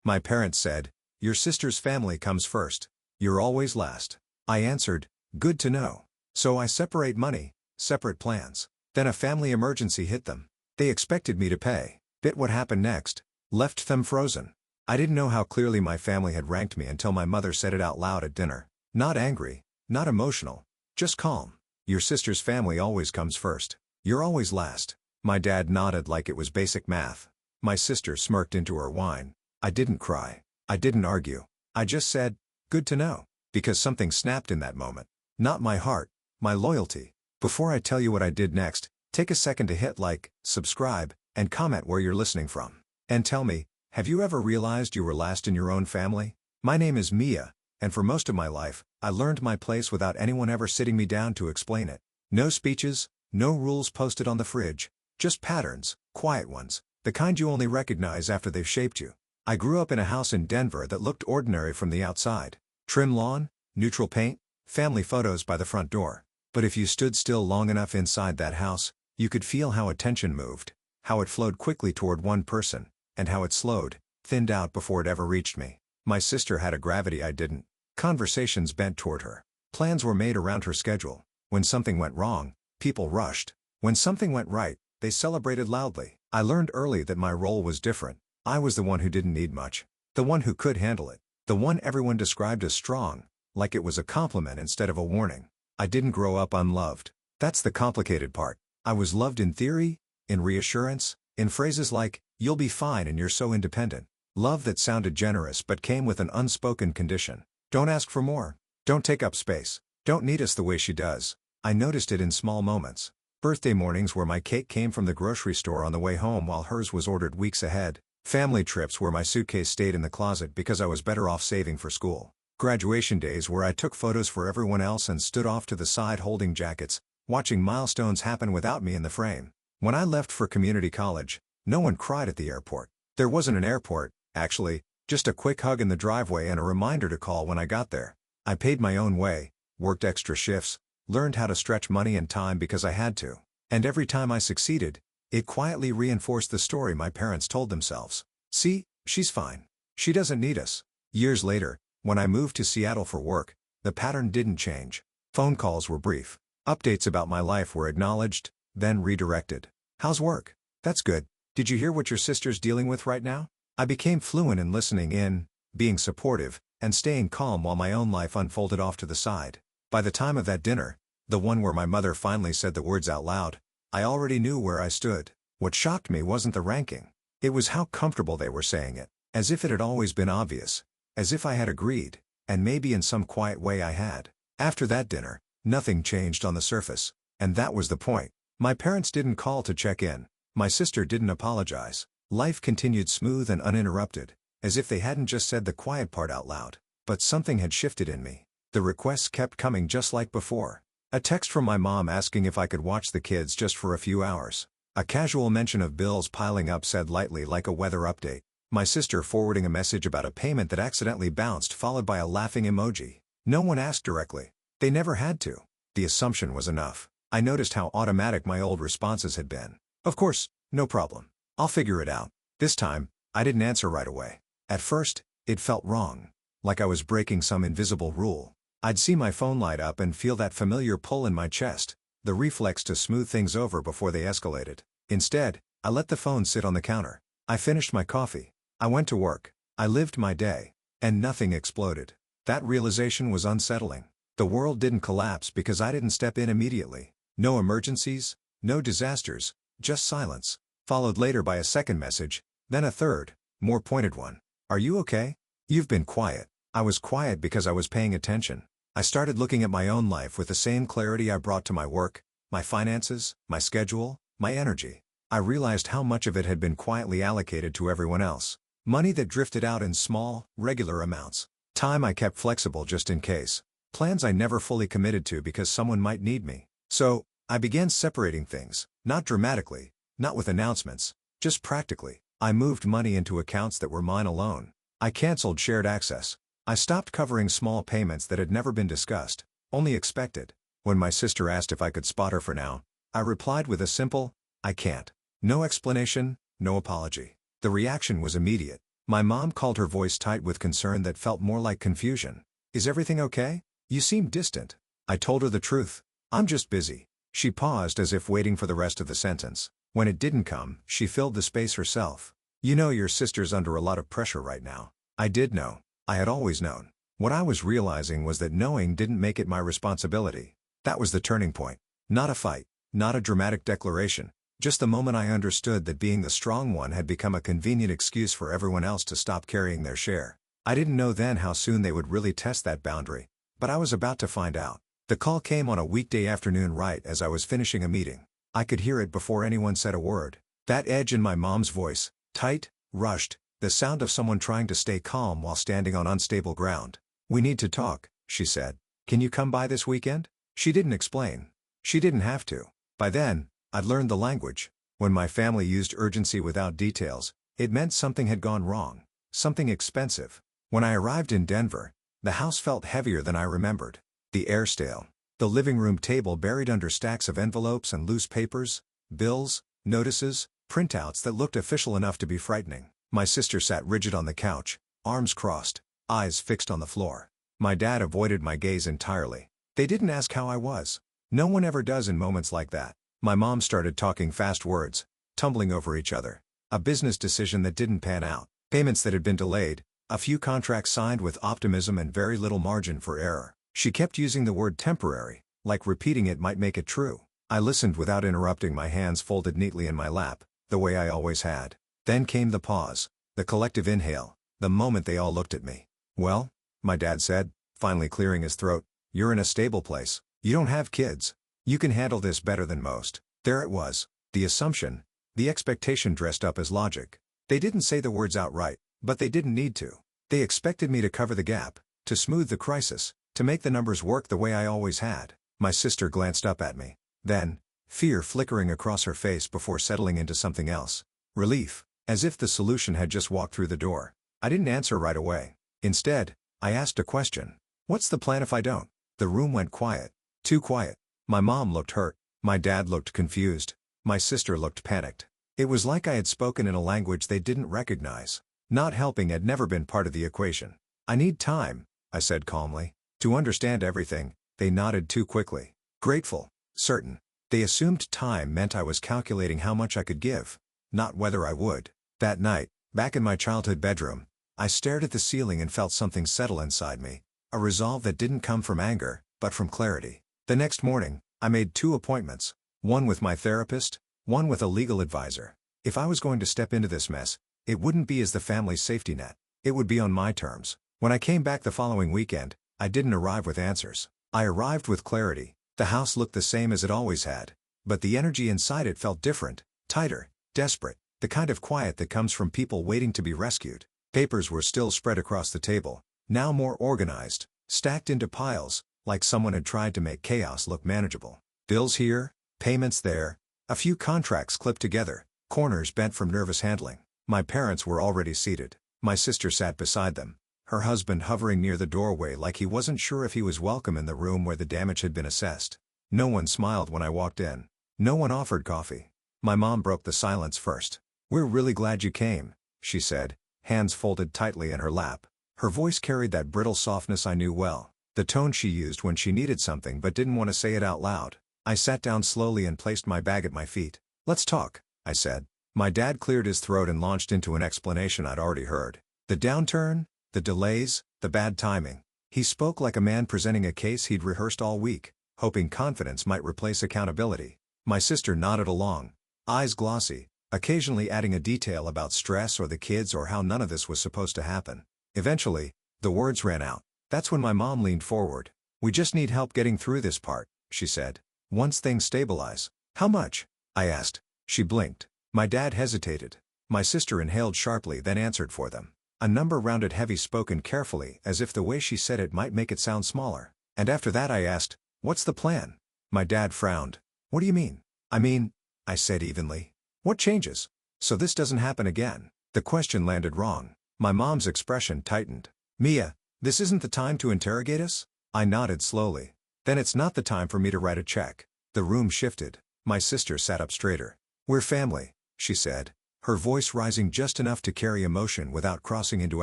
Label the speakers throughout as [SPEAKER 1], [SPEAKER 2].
[SPEAKER 1] My parents said, "Your sister's family comes first. You're always last." I answered, "Good to know." So I separate money, separate plans. Then a family emergency hit them. They expected me to pay. Bit what happened next. Left them frozen. I didn't know how clearly my family had ranked me until my mother said it out loud at dinner. Not angry, not emotional, just calm. "Your sister's family always comes first. You're always last." My dad nodded like it was basic math. My sister smirked into her wine. I didn't cry. I didn't argue. I just said, "Good to know." Because something snapped in that moment. Not my heart, my loyalty. Before I tell you what I did next, take a second to hit like, subscribe, and comment where you're listening from. And tell me, have you ever realized you were last in your own family? My name is Mia, and for most of my life, I learned my place without anyone ever sitting me down to explain it. No speeches, no rules posted on the fridge, just patterns, quiet ones, the kind you only recognize after they've shaped you. I grew up in a house in Denver that looked ordinary from the outside. Trim lawn, neutral paint, family photos by the front door. But if you stood still long enough inside that house, you could feel how attention moved, how it flowed quickly toward one person, and how it slowed, thinned out before it ever reached me. My sister had a gravity I didn't. Conversations bent toward her. Plans were made around her schedule. When something went wrong, people rushed. When something went right, they celebrated loudly. I learned early that my role was different. I was the one who didn't need much. The one who could handle it. The one everyone described as strong, like it was a compliment instead of a warning. I didn't grow up unloved. That's the complicated part. I was loved in theory, in reassurance, in phrases like, "You'll be fine and you're so independent." Love that sounded generous but came with an unspoken condition. Don't ask for more. Don't take up space. Don't need us the way she does. I noticed it in small moments. Birthday mornings where my cake came from the grocery store on the way home while hers was ordered weeks ahead. Family trips where my suitcase stayed in the closet because I was better off saving for school. Graduation days where I took photos for everyone else and stood off to the side holding jackets, watching milestones happen without me in the frame. When I left for community college, no one cried at the airport. There wasn't an airport, actually, just a quick hug in the driveway and a reminder to call when I got there. I paid my own way, worked extra shifts, learned how to stretch money and time because I had to. And every time I succeeded, it quietly reinforced the story my parents told themselves. "See, she's fine. She doesn't need us." Years later, when I moved to Seattle for work, the pattern didn't change. Phone calls were brief. Updates about my life were acknowledged, then redirected. "How's work?" "That's good. Did you hear what your sister's dealing with right now?" I became fluent in listening in, being supportive, and staying calm while my own life unfolded off to the side. By the time of that dinner, the one where my mother finally said the words out loud, I already knew where I stood. What shocked me wasn't the ranking. It was how comfortable they were saying it, as if it had always been obvious, as if I had agreed, and maybe in some quiet way I had. After that dinner, nothing changed on the surface, and that was the point. My parents didn't call to check in. My sister didn't apologize. Life continued smooth and uninterrupted, as if they hadn't just said the quiet part out loud. But something had shifted in me. The requests kept coming just like before. A text from my mom asking if I could watch the kids just for a few hours. A casual mention of bills piling up said lightly like a weather update. My sister forwarding a message about a payment that accidentally bounced followed by a laughing emoji. No one asked directly. They never had to. The assumption was enough. I noticed how automatic my old responses had been. "Of course, no problem. I'll figure it out." This time, I didn't answer right away. At first, it felt wrong. Like I was breaking some invisible rule. I'd see my phone light up and feel that familiar pull in my chest, the reflex to smooth things over before they escalated. Instead, I let the phone sit on the counter. I finished my coffee. I went to work. I lived my day. And nothing exploded. That realization was unsettling. The world didn't collapse because I didn't step in immediately. No emergencies, no disasters, just silence. Followed later by a second message, then a third, more pointed one. "Are you okay? You've been quiet." I was quiet because I was paying attention. I started looking at my own life with the same clarity I brought to my work, my finances, my schedule, my energy. I realized how much of it had been quietly allocated to everyone else. Money that drifted out in small, regular amounts. Time I kept flexible just in case. Plans I never fully committed to because someone might need me. So, I began separating things, not dramatically, not with announcements, just practically. I moved money into accounts that were mine alone. I canceled shared access. I stopped covering small payments that had never been discussed, only expected. When my sister asked if I could spot her for now, I replied with a simple, "I can't." No explanation, no apology. The reaction was immediate. My mom called, her voice tight with concern that felt more like confusion. Is everything okay? You seem distant. I told her the truth. I'm just busy. She paused as if waiting for the rest of the sentence. When it didn't come, she filled the space herself. You know your sister's under a lot of pressure right now. I did know. I had always known. What I was realizing was that knowing didn't make it my responsibility. That was the turning point. Not a fight, not a dramatic declaration, just the moment I understood that being the strong one had become a convenient excuse for everyone else to stop carrying their share. I didn't know then how soon they would really test that boundary, but I was about to find out. The call came on a weekday afternoon right as I was finishing a meeting. I could hear it before anyone said a word. That edge in my mom's voice, tight, rushed, the sound of someone trying to stay calm while standing on unstable ground. We need to talk, she said. Can you come by this weekend? She didn't explain. She didn't have to. By then, I'd learned the language. When my family used urgency without details, it meant something had gone wrong. Something expensive. When I arrived in Denver, the house felt heavier than I remembered. The air stale. The living room table buried under stacks of envelopes and loose papers, bills, notices, printouts that looked official enough to be frightening. My sister sat rigid on the couch, arms crossed, eyes fixed on the floor. My dad avoided my gaze entirely. They didn't ask how I was. No one ever does in moments like that. My mom started talking fast words, tumbling over each other. A business decision that didn't pan out, payments that had been delayed, a few contracts signed with optimism and very little margin for error. She kept using the word temporary, like repeating it might make it true. I listened without interrupting, my hands folded neatly in my lap, the way I always had. Then came the pause, the collective inhale, the moment they all looked at me. Well, my dad said, finally clearing his throat, you're in a stable place. You don't have kids. You can handle this better than most. There it was, the assumption, the expectation dressed up as logic. They didn't say the words outright, but they didn't need to. They expected me to cover the gap, to smooth the crisis, to make the numbers work the way I always had. My sister glanced up at me. Then, fear flickering across her face before settling into something else. Relief, as if the solution had just walked through the door. I didn't answer right away. Instead, I asked a question. What's the plan if I don't? The room went quiet. Too quiet. My mom looked hurt. My dad looked confused. My sister looked panicked. It was like I had spoken in a language they didn't recognize. Not helping had never been part of the equation. I need time, I said calmly. To understand everything. They nodded too quickly. Grateful. Certain. They assumed time meant I was calculating how much I could give. Not whether I would. That night, back in my childhood bedroom, I stared at the ceiling and felt something settle inside me. A resolve that didn't come from anger, but from clarity. The next morning, I made 2 appointments. One with my therapist, one with a legal advisor. If I was going to step into this mess, it wouldn't be as the family's safety net. It would be on my terms. When I came back the following weekend, I didn't arrive with answers. I arrived with clarity. The house looked the same as it always had. But the energy inside it felt different, tighter, desperate, the kind of quiet that comes from people waiting to be rescued. Papers were still spread across the table, now more organized, stacked into piles, like someone had tried to make chaos look manageable. Bills here, payments there, a few contracts clipped together, corners bent from nervous handling. My parents were already seated. My sister sat beside them, her husband hovering near the doorway like he wasn't sure if he was welcome in the room where the damage had been assessed. No one smiled when I walked in. No one offered coffee. My mom broke the silence first. "We're really glad you came," she said, hands folded tightly in her lap. Her voice carried that brittle softness I knew well, the tone she used when she needed something but didn't want to say it out loud. I sat down slowly and placed my bag at my feet. "Let's talk," I said. My dad cleared his throat and launched into an explanation I'd already heard. The downturn, the delays, the bad timing. He spoke like a man presenting a case he'd rehearsed all week, hoping confidence might replace accountability. My sister nodded along, eyes glossy, occasionally adding a detail about stress or the kids or how none of this was supposed to happen. Eventually, the words ran out. That's when my mom leaned forward. "We just need help getting through this part," she said. "Once things stabilize." "How much?" I asked. She blinked. My dad hesitated. My sister inhaled sharply then answered for them. A number rounded heavy, spoken carefully as if the way she said it might make it sound smaller. And after that I asked, "What's the plan?" My dad frowned. "What do you mean?" I said evenly. "What changes? So this doesn't happen again." The question landed wrong. My mom's expression tightened. "Mia, this isn't the time to interrogate us?" I nodded slowly. "Then it's not the time for me to write a check." The room shifted. My sister sat up straighter. "We're family," she said. her voice rising just enough to carry emotion without crossing into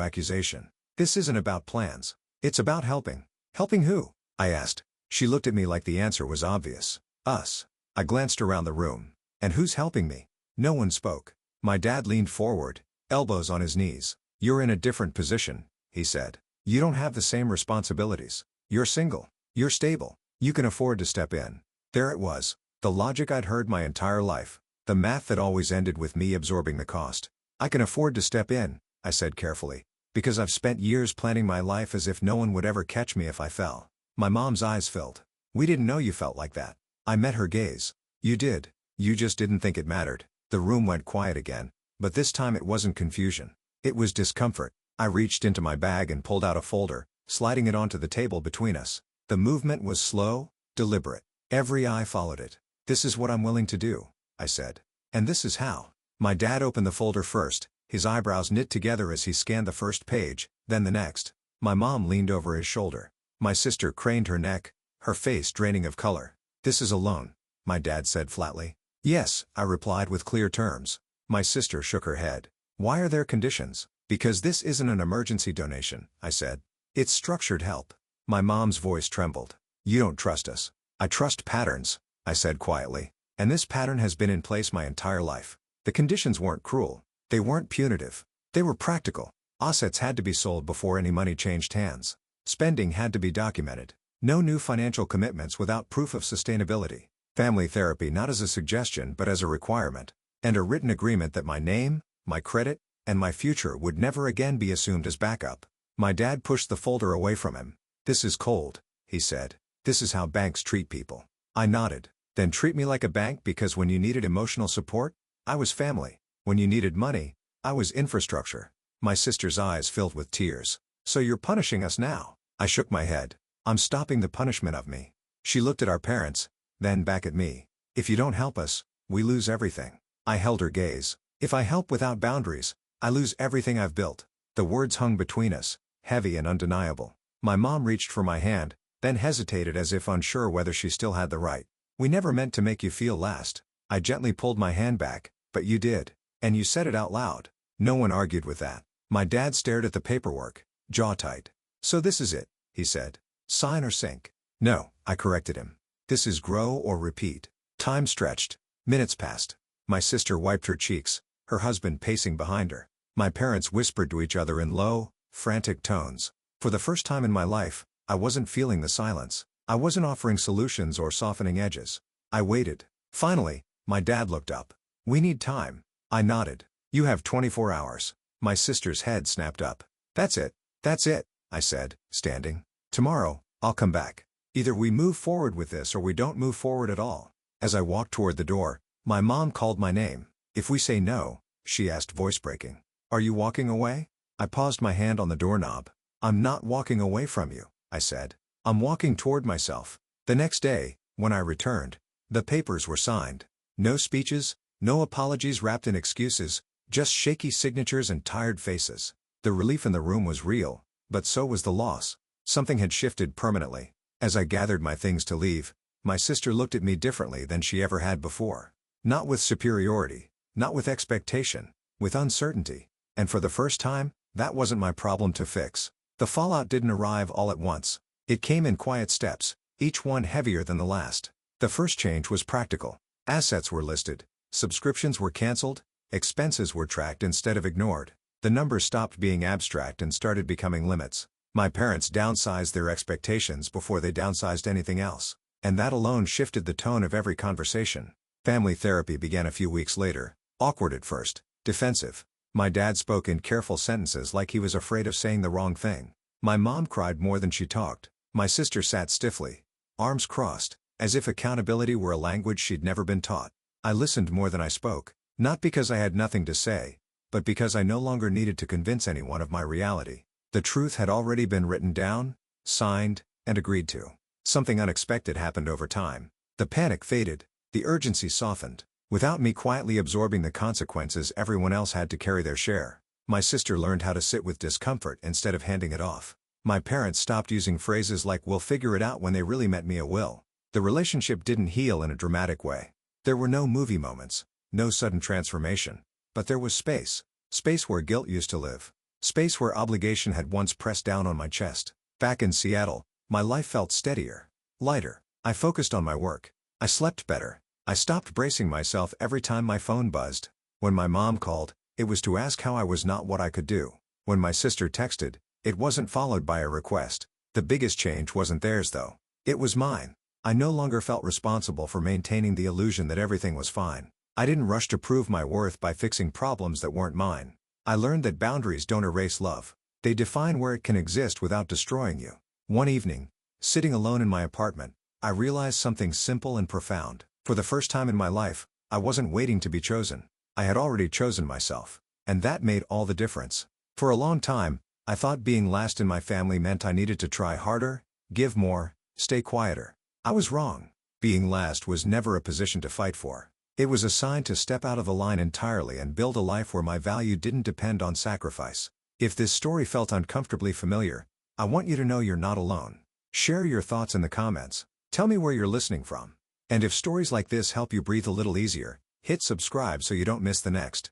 [SPEAKER 1] accusation. "This isn't about plans. It's about helping." "Helping who?" I asked. She looked at me like the answer was obvious. "Us." I glanced around the room. "And who's helping me?" No one spoke. My dad leaned forward, elbows on his knees. "You're in a different position," he said. "You don't have the same responsibilities. You're single. You're stable. You can afford to step in." There it was. The logic I'd heard my entire life. The math that always ended with me absorbing the cost. "I can afford to step in," I said carefully, "because I've spent years planning my life as if no one would ever catch me if I fell." My mom's eyes filled. "We didn't know you felt like that." I met her gaze. "You did. You just didn't think it mattered." The room went quiet again, but this time it wasn't confusion. It was discomfort. I reached into my bag and pulled out a folder, sliding it onto the table between us. The movement was slow, deliberate. Every eye followed it. "This is what I'm willing to do," I said. "And this is how." My dad opened the folder first, his eyebrows knit together as he scanned the first page, then the next. My mom leaned over his shoulder. My sister craned her neck, her face draining of color. "This is a loan," my dad said flatly. "Yes," I replied with clear terms. My sister shook her head. "Why are there conditions?" "Because this isn't an emergency donation," I said. "It's structured help." My mom's voice trembled. "You don't trust us." "I trust patterns," I said quietly. "And this pattern has been in place my entire life." The conditions weren't cruel. They weren't punitive. They were practical. Assets had to be sold before any money changed hands. Spending had to be documented. No new financial commitments without proof of sustainability. Family therapy not as a suggestion but as a requirement. And a written agreement that my name, my credit, and my future would never again be assumed as backup. My dad pushed the folder away from him. "This is cold," he said. "This is how banks treat people." I nodded. "Then treat me like a bank, because when you needed emotional support, I was family. When you needed money, I was infrastructure." My sister's eyes filled with tears. "So you're punishing us now?" I shook my head. "I'm stopping the punishment of me." She looked at our parents, then back at me. "If you don't help us, we lose everything." I held her gaze. "If I help without boundaries, I lose everything I've built." The words hung between us, heavy and undeniable. My mom reached for my hand, then hesitated as if unsure whether she still had the right. "We never meant to make you feel last." I gently pulled my hand back. "But you did. And you said it out loud." No one argued with that. My dad stared at the paperwork, jaw tight. "So this is it," he said. "Sign or sink." "No," I corrected him. "This is grow or repeat." Time stretched. Minutes passed. My sister wiped her cheeks, her husband pacing behind her. My parents whispered to each other in low, frantic tones. For the first time in my life, I wasn't feeling the silence. I wasn't offering solutions or softening edges. I waited. Finally, my dad looked up. "We need time." I nodded. "You have 24 hours. My sister's head snapped up. That's it, I said, standing. "Tomorrow, I'll come back. Either we move forward with this or we don't move forward at all." As I walked toward the door, my mom called my name. "If we say no," she asked, voice breaking, "are you walking away?" I paused, my hand on the doorknob. "I'm not walking away from you," I said. "I'm walking toward myself." The next day, when I returned, the papers were signed. No speeches, no apologies wrapped in excuses, just shaky signatures and tired faces. The relief in the room was real, but so was the loss. Something had shifted permanently. As I gathered my things to leave, my sister looked at me differently than she ever had before. Not with superiority, not with expectation, with uncertainty. And for the first time, that wasn't my problem to fix. The fallout didn't arrive all at once. It came in quiet steps, each one heavier than the last. The first change was practical. Assets were listed, subscriptions were canceled, expenses were tracked instead of ignored. The numbers stopped being abstract and started becoming limits. My parents downsized their expectations before they downsized anything else. And that alone shifted the tone of every conversation. Family therapy began a few weeks later, awkward at first, defensive. My dad spoke in careful sentences like he was afraid of saying the wrong thing. My mom cried more than she talked. My sister sat stiffly, arms crossed, as if accountability were a language she'd never been taught. I listened more than I spoke, not because I had nothing to say, but because I no longer needed to convince anyone of my reality. The truth had already been written down, signed, and agreed to. Something unexpected happened over time. The panic faded, the urgency softened. Without me quietly absorbing the consequences, everyone else had to carry their share. My sister learned how to sit with discomfort instead of handing it off. My parents stopped using phrases like "we'll figure it out" when they really meant "me a will." The relationship didn't heal in a dramatic way. There were no movie moments, no sudden transformation. But there was space. Space where guilt used to live. Space where obligation had once pressed down on my chest. Back in Seattle, my life felt steadier. Lighter. I focused on my work. I slept better. I stopped bracing myself every time my phone buzzed. When my mom called, it was to ask how I was, not what I could do. When my sister texted, it wasn't followed by a request. The biggest change wasn't theirs though. It was mine. I no longer felt responsible for maintaining the illusion that everything was fine. I didn't rush to prove my worth by fixing problems that weren't mine. I learned that boundaries don't erase love. They define where it can exist without destroying you. One evening, sitting alone in my apartment, I realized something simple and profound. For the first time in my life, I wasn't waiting to be chosen. I had already chosen myself. And that made all the difference. For a long time, I thought being last in my family meant I needed to try harder, give more, stay quieter. I was wrong. Being last was never a position to fight for. It was a sign to step out of the line entirely and build a life where my value didn't depend on sacrifice. If this story felt uncomfortably familiar, I want you to know you're not alone. Share your thoughts in the comments. Tell me where you're listening from. And if stories like this help you breathe a little easier, hit subscribe so you don't miss the next.